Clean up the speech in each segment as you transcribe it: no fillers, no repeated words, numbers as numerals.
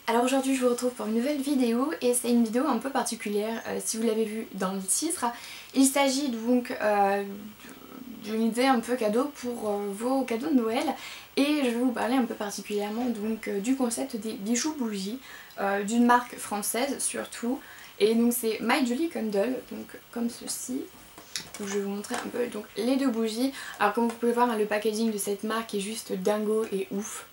Alors aujourd'hui je vous retrouve pour une nouvelle vidéo et c'est une vidéo un peu particulière si vous l'avez vu dans le titre. Il s'agit donc d'une idée un peu cadeau pour vos cadeaux de Noël et je vais vous parler un peu particulièrement donc du concept des bijoux bougies d'une marque française surtout, et donc c'est My Julie Candle, donc comme ceci. Donc je vais vous montrer un peu donc les deux bougies. Alors comme vous pouvez voir, le packaging de cette marque est juste dingo et ouf.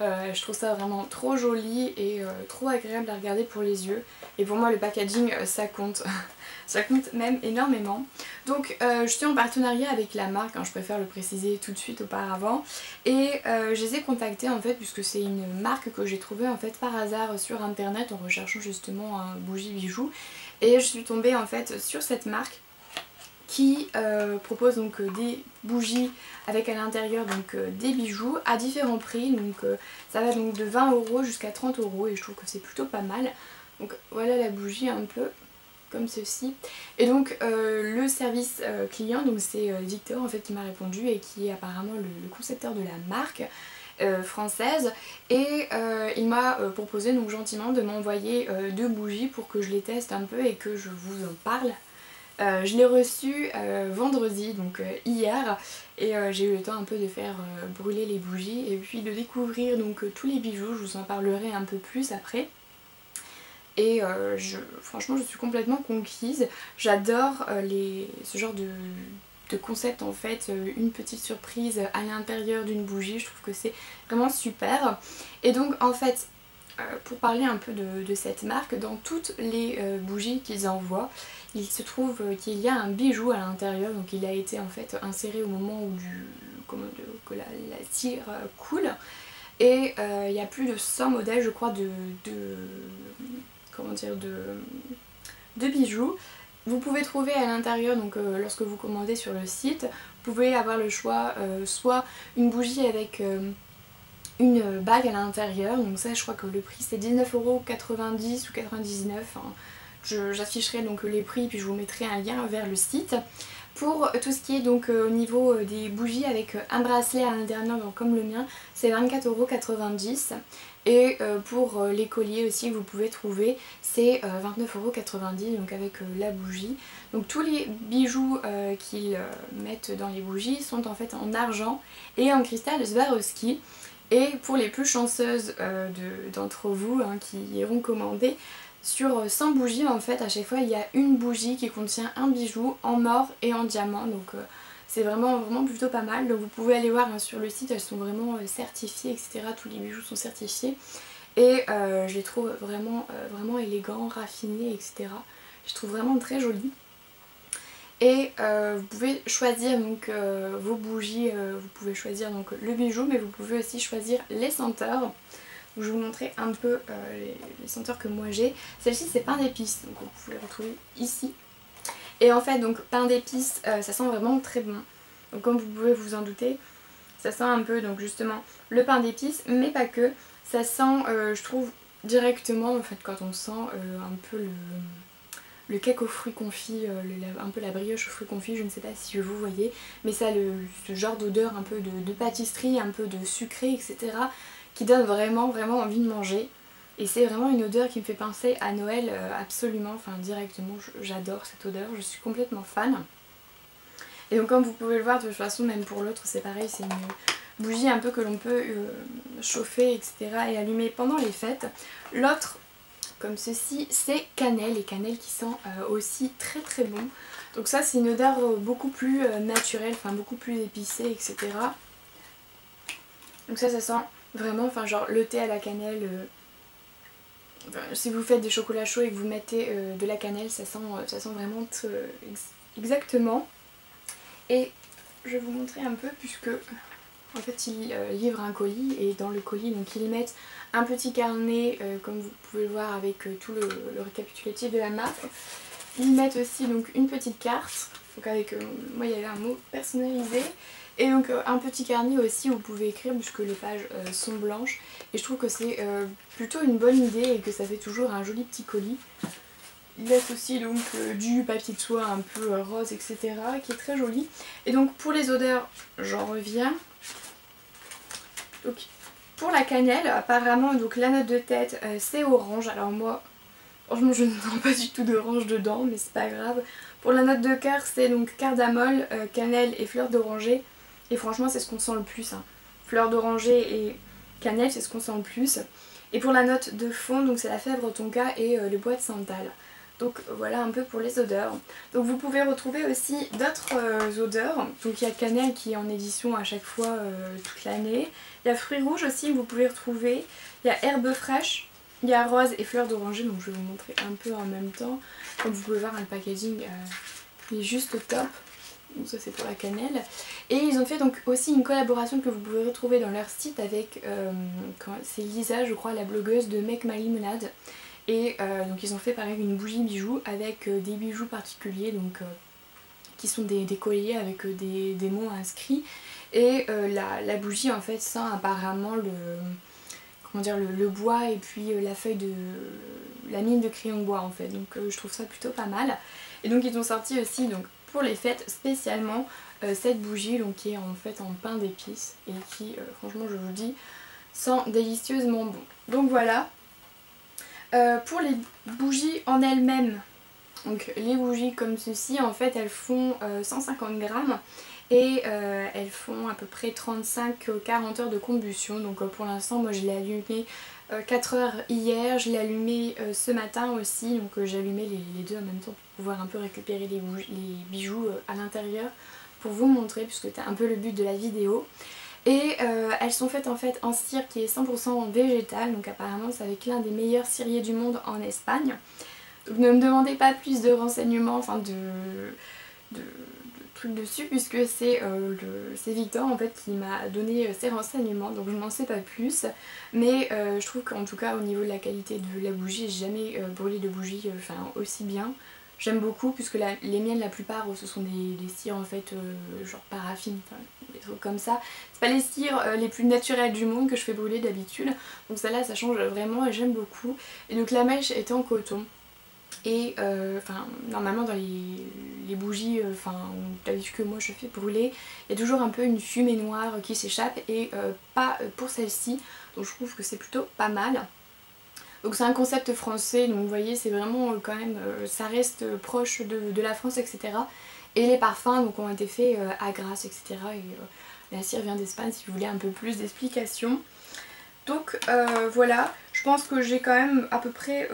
Je trouve ça vraiment trop joli et trop agréable à regarder pour les yeux. Et pour moi le packaging ça compte. Ça compte même énormément. Donc je suis en partenariat avec la marque, hein, je préfère le préciser tout de suite auparavant. Et je les ai contactés en fait puisque c'est une marque que j'ai trouvée en fait par hasard sur internet en recherchant justement un bougie bijou. Et je suis tombée en fait sur cette marque qui propose donc des bougies avec à l'intérieur donc des bijoux à différents prix, donc ça va donc de 20 € jusqu'à 30 € et je trouve que c'est plutôt pas mal. Donc voilà la bougie un peu comme ceci. Et donc le service client, donc c'est Victor en fait qui m'a répondu et qui est apparemment le concepteur de la marque française, et il m'a proposé donc gentiment de m'envoyer deux bougies pour que je les teste un peu et que je vous en parle. Je l'ai reçu vendredi, donc hier, et j'ai eu le temps un peu de faire brûler les bougies et puis de découvrir donc tous les bijoux. Je vous en parlerai un peu plus après. Et franchement je suis complètement conquise. J'adore ce genre de concept en fait, une petite surprise à l'intérieur d'une bougie, je trouve que c'est vraiment super. Et donc en fait, pour parler un peu de cette marque, dans toutes les bougies qu'ils envoient, il se trouve qu'il y a un bijou à l'intérieur, donc il a été en fait inséré au moment où que la cire coule. Et il y a plus de 100 modèles je crois de bijoux. Vous pouvez trouver à l'intérieur, donc lorsque vous commandez sur le site, vous pouvez avoir le choix soit une bougie avec une bague à l'intérieur, donc ça je crois que le prix c'est 19,90 € ou 99 €, hein. J'afficherai donc les prix puis je vous mettrai un lien vers le site. Pour tout ce qui est donc au niveau des bougies avec un bracelet à l'intérieur, donc comme le mien, c'est 24,90 €. Et pour les colliers aussi que vous pouvez trouver, c'est 29,90 € donc avec la bougie. Donc tous les bijoux qu'ils mettent dans les bougies sont en fait en argent et en cristal Swarovski. Et pour les plus chanceuses d'entre vous hein, qui iront commander, sur 100 bougies en fait à chaque fois il y a une bougie qui contient un bijou en or et en diamant, donc c'est vraiment plutôt pas mal. Donc vous pouvez aller voir hein, sur le site, elles sont vraiment certifiées etc, tous les bijoux sont certifiés et je les trouve vraiment élégants, raffinés etc. Je les trouve vraiment très jolis. Et vous pouvez choisir donc vos bougies, vous pouvez choisir donc le bijou, mais vous pouvez aussi choisir les senteurs. Je vais vous montrer un peu les senteurs que moi j'ai. Celle-ci c'est pain d'épices, donc vous pouvez le retrouver ici. Et en fait donc pain d'épices ça sent vraiment très bon. Donc comme vous pouvez vous en douter, ça sent un peu donc justement le pain d'épices, mais pas que. Ça sent je trouve directement en fait quand on sent un peu le cake aux fruits confits, un peu la brioche aux fruits confits, je ne sais pas si vous voyez, mais ça a ce genre d'odeur un peu de pâtisserie, un peu de sucré etc, qui donne vraiment envie de manger. Et c'est vraiment une odeur qui me fait penser à Noël absolument, enfin directement, j'adore cette odeur, je suis complètement fan. Et donc comme vous pouvez le voir, de toute façon même pour l'autre c'est pareil, c'est une bougie un peu que l'on peut chauffer etc et allumer pendant les fêtes. L'autre comme ceci c'est cannelle, et cannelle qui sent aussi très bon. Donc ça c'est une odeur beaucoup plus naturelle, enfin beaucoup plus épicée etc. Donc ça sent vraiment, enfin genre le thé à la cannelle, si vous faites des chocolats chauds et que vous mettez de la cannelle, ça sent vraiment exactement. Et je vais vous montrer un peu puisque en fait ils livrent un colis, et dans le colis donc ils mettent un petit carnet comme vous pouvez le voir avec tout le récapitulatif de la marque. Ils mettent aussi donc une petite carte, donc avec moi il y avait un mot personnalisé. Et donc un petit carnet aussi où vous pouvez écrire puisque les pages sont blanches, et je trouve que c'est plutôt une bonne idée et que ça fait toujours un joli petit colis. Il laisse aussi donc du papier de soie un peu rose etc qui est très joli. Et donc pour les odeurs j'en reviens. Donc pour la cannelle, apparemment donc la note de tête c'est orange. Alors moi franchement je ne sens pas du tout d'orange dedans, mais c'est pas grave. Pour la note de cœur c'est donc cardamome, cannelle et fleur d'oranger. Et franchement c'est ce qu'on sent le plus, hein. Fleur d'oranger et cannelle c'est ce qu'on sent le plus. Et pour la note de fond donc c'est la fève tonka et le bois de santal. Donc voilà un peu pour les odeurs. Donc vous pouvez retrouver aussi d'autres odeurs. Donc il y a cannelle qui est en édition à chaque fois toute l'année. Il y a fruits rouges aussi que vous pouvez retrouver. Il y a herbes fraîches. Il y a rose et fleurs d'oranger. Donc je vais vous montrer un peu en même temps. Comme vous pouvez voir le packaging il est juste top. Donc ça c'est pour la cannelle. Et ils ont fait donc aussi une collaboration que vous pouvez retrouver dans leur site avec c'est Lisa je crois, la blogueuse de Make My Limonade. Et donc ils ont fait pareil une bougie bijou avec des bijoux particuliers donc qui sont des colliers avec des mots inscrits. Et la bougie en fait sent apparemment le bois et puis la feuille de la mine de crayon de bois en fait. Donc je trouve ça plutôt pas mal. Et donc ils ont sorti aussi donc pour les fêtes spécialement cette bougie donc qui est en fait en pain d'épices et qui franchement je vous dis sent délicieusement bon. Donc voilà. Pour les bougies en elles-mêmes, donc les bougies comme ceci en fait elles font 150 grammes et elles font à peu près 35-40 heures de combustion. Donc pour l'instant moi je l'ai allumé 4 heures hier, je l'ai allumé ce matin aussi, donc j'ai allumé les deux en même temps pour pouvoir un peu récupérer les bijoux à l'intérieur pour vous montrer puisque c'est un peu le but de la vidéo. Et elles sont faites en fait en cire qui est 100% végétal, donc apparemment c'est avec l'un des meilleurs ciriers du monde en Espagne. Donc ne me demandez pas plus de renseignements, enfin de trucs dessus puisque c'est Victor en fait qui m'a donné ces renseignements, donc je n'en sais pas plus. Mais je trouve qu'en tout cas au niveau de la qualité de la bougie, j'ai jamais brûlé de bougie aussi bien. J'aime beaucoup puisque les miennes la plupart ce sont des cires en fait genre paraffine, des trucs comme ça. C'est pas les cires les plus naturelles du monde que je fais brûler d'habitude. Donc celle-là ça change vraiment et j'aime beaucoup. Et donc la mèche est en coton. Et normalement dans les bougies d'habitude que moi je fais brûler, il y a toujours un peu une fumée noire qui s'échappe et pas pour celle-ci. Donc je trouve que c'est plutôt pas mal. Donc c'est un concept français, donc vous voyez c'est vraiment quand même, ça reste proche de la France etc. Et les parfums donc ont été faits à Grasse etc. Et la cire vient d'Espagne si vous voulez un peu plus d'explications. Donc voilà, je pense que j'ai quand même à peu près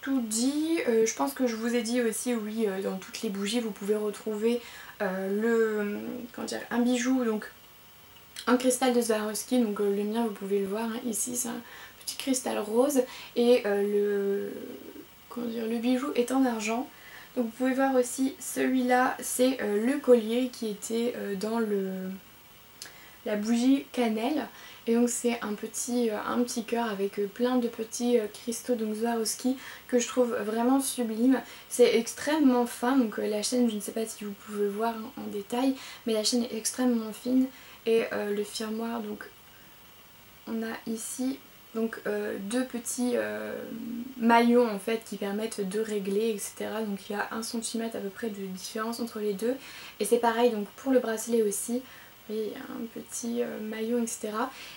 tout dit. Je pense que je vous ai dit aussi oui dans toutes les bougies vous pouvez retrouver un bijou, donc un cristal de Swarovski, donc le mien vous pouvez le voir hein, ici c'est un petit cristal rose et le bijou est en argent. Donc vous pouvez voir aussi celui-là c'est le collier qui était dans la bougie cannelle. Et donc c'est un petit cœur avec plein de petits cristaux de Swarovski que je trouve vraiment sublime. C'est extrêmement fin, donc la chaîne je ne sais pas si vous pouvez voir en détail, mais la chaîne est extrêmement fine. Et le firmoir, donc on a ici donc deux petits maillons en fait qui permettent de régler etc. Donc il y a 1 cm à peu près de différence entre les deux. Et c'est pareil donc pour le bracelet aussi. Vous voyez, il y a un petit maillon etc.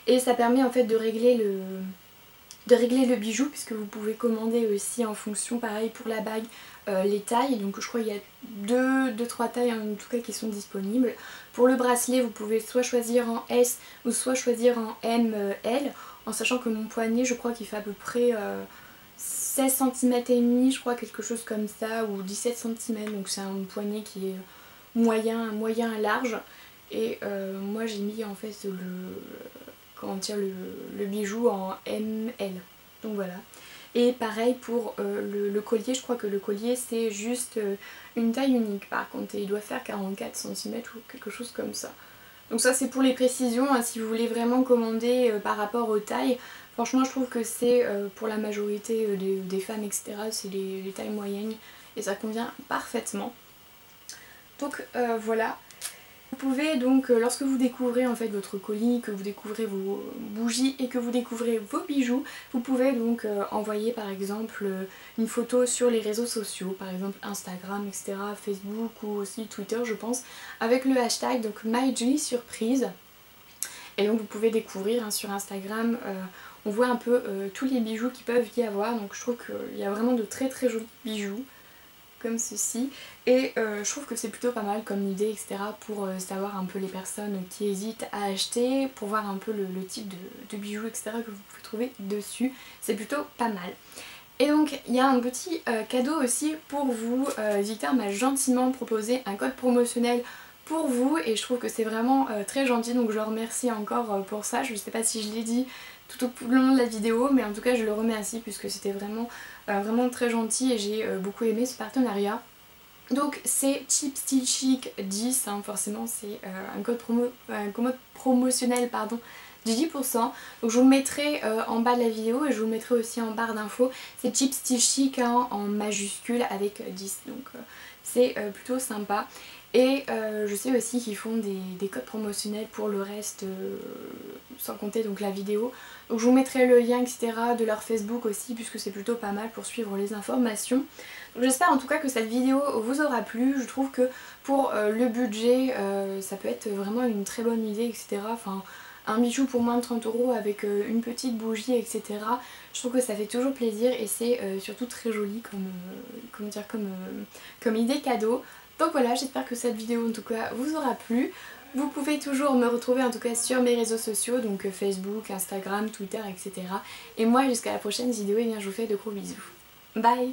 Et ça permet en fait de régler le bijou puisque vous pouvez commander aussi en fonction, pareil pour la bague, les tailles. Donc je crois qu'il y a 2-3 tailles en tout cas qui sont disponibles. Pour le bracelet vous pouvez soit choisir en S ou soit choisir en ML, en sachant que mon poignet je crois qu'il fait à peu près 16 cm et demi, je crois, quelque chose comme ça, ou 17 cm. Donc c'est un poignet qui est moyen à large. Et moi j'ai mis en fait le bijou en ML. Donc voilà. Et pareil pour le collier, je crois que le collier c'est juste une taille unique par contre. Et il doit faire 44 cm ou quelque chose comme ça. Donc ça c'est pour les précisions, hein, si vous voulez vraiment commander par rapport aux tailles. Franchement je trouve que c'est pour la majorité des femmes etc. c'est les tailles moyennes et ça convient parfaitement. Donc voilà. Vous pouvez donc, lorsque vous découvrez en fait votre colis, que vous découvrez vos bougies et que vous découvrez vos bijoux, vous pouvez donc envoyer par exemple une photo sur les réseaux sociaux, par exemple Instagram, etc., Facebook ou aussi Twitter je pense, avec le hashtag donc MyJulie Surprise. Et donc vous pouvez découvrir sur Instagram, on voit un peu tous les bijoux qui peuvent y avoir. Donc je trouve qu'il y a vraiment de très très jolis bijoux comme ceci, et je trouve que c'est plutôt pas mal comme idée, etc. pour savoir un peu les personnes qui hésitent à acheter, pour voir un peu le type de bijoux, etc. que vous pouvez trouver dessus. C'est plutôt pas mal. Et donc il y a un petit cadeau aussi pour vous. Victor m'a gentiment proposé un code promotionnel pour vous et je trouve que c'est vraiment très gentil, donc je le remercie encore pour ça. Je sais pas si je l'ai dit tout au long de la vidéo, mais en tout cas je le remercie puisque c'était vraiment, vraiment très gentil et j'ai beaucoup aimé ce partenariat. Donc c'est Cheap Still Chic 10, hein, forcément c'est un code promotionnel pardon, de 10%. Donc je vous le mettrai en bas de la vidéo et je vous le mettrai aussi en barre d'infos. C'est Cheap Still Chic hein, en majuscule avec 10, donc c'est plutôt sympa. Et je sais aussi qu'ils font des codes promotionnels pour le reste, sans compter donc la vidéo. Donc je vous mettrai le lien etc. de leur Facebook aussi puisque c'est plutôt pas mal pour suivre les informations. J'espère en tout cas que cette vidéo vous aura plu. Je trouve que pour le budget ça peut être vraiment une très bonne idée etc. Enfin, un bijou pour moins de 30 € avec une petite bougie etc. Je trouve que ça fait toujours plaisir et c'est surtout très joli comme idée cadeau. Donc voilà, j'espère que cette vidéo en tout cas vous aura plu. Vous pouvez toujours me retrouver en tout cas sur mes réseaux sociaux, donc Facebook, Instagram, Twitter, etc. Et moi jusqu'à la prochaine vidéo, et bien je vous fais de gros bisous. Bye!